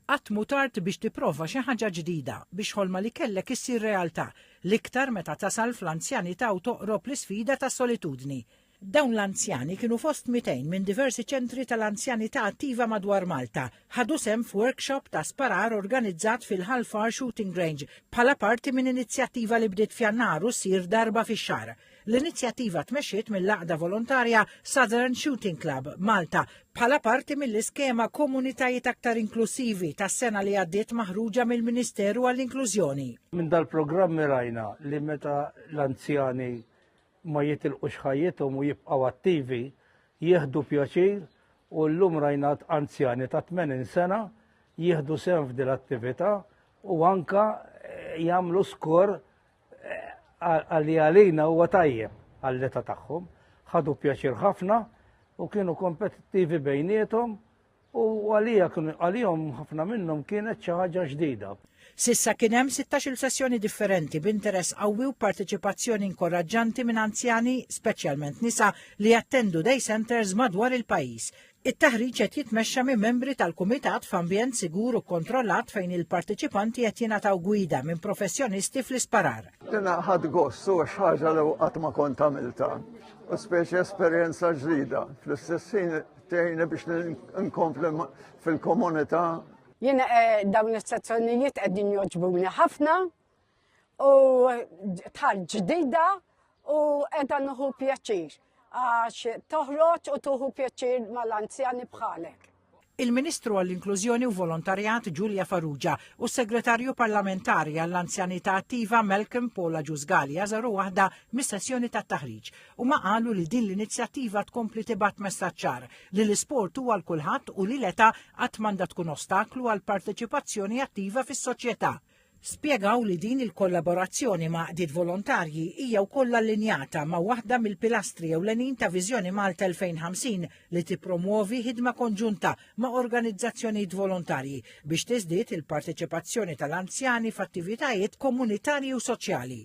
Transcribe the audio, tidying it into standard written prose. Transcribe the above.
Qatt mu tard biex tipprova xi ħaġa ġdida biex ħolma li kellek issir realtà l-iktar meta tasal fl-anzjanità u toqrob l-isfida tas-solitudni. Dawn l-anzjani kienu fost 200 minn diversi ċentri tal-anzjanità attiva madwar Malta. Ħadu sem f'workshop ta' sparar organizzat fil-Halfar Shooting Range bħala parti minn inizjattiva li bdiet f'Jannar u ssir darba fix-xahar. L-inizjattiva tmexxiet mill-laqda volontarja Southern Shooting Club Malta bħala parti mill-iskema Komunitajiet Aktar Inklusivi tas-sena li għaddiet maħruġa mill-Ministeru għall-Inklużjoni. Minn dal-programmi rajna li meta l-anzjani ma jitilqux ħajjithom u jibqgħu attivi, jieħdu pjaċir u llum rajna anzjani ta' 80 sena jieħdu sehem f'din l-attività u anka jagħmlu skor għalina huwa tajjeb għall-età tagħhom. Ħadu pjaċir ħafna u kienu kompetittivi bejniethom u għalihom ħafna minnhom kienet xi ħaġa ġdida. Sissa kien hemm 16 sessjoni differenti b'interess qawwi u parteċipazzjoni inkoraġġanti minn anzjani, speċjalment nisa, li jattendu day centers madwar il-pajjiż. It-taħriġ qed jitmexxa minn membri tal-Kumitat f'ambjent sigur u kontrollat fejn il-parteċipanti qed jingħataw gwida minn professjonisti fl-isparar. Dina ħadd gost u xaġa li qatt ma kont għamilta. U speċi esperjenza ġdida. Fl-istess ħin tgħinni biex nkompli fil-komunità. Jiena dawn is-sezzjonijiet qegħdin jogħġbuni ħafna u tħal ġdida u qiegħda nieħu pjaċir għax toħroġ u tuħu pjaċir mal-anzjani bħalek. Il-Ministru għall-Inklużjoni u Volontarjat Giulia Farrugia u s-Segretarju Parlamentari għall-Anzjanità Attiva Malcolm Paula Ġużgali għażaru waħda mis-sessjoni tat-taħriġ u ma qalu li din l-inizjattiva tkompli tibgħat messaġġ ċar li l-isport huwa l-kulħadd u li l-età qatt m'għandha tkun ostaklu għal parteċipazzjoni attiva fis-soċjetà. Spjegaw li din il-kollaborazzjoni ma' qdiet volontarji hija wkoll allinjata ma' waħda mill-pilastri ewlenin ta' Viżjoni Malta 2050 li tippromuovi ħidma konġunta ma' organizzazzjonijiet volontarji biex tiżdied il-parteċipazzjoni tal-anzjani f'attivitajiet komunitarji u soċjali.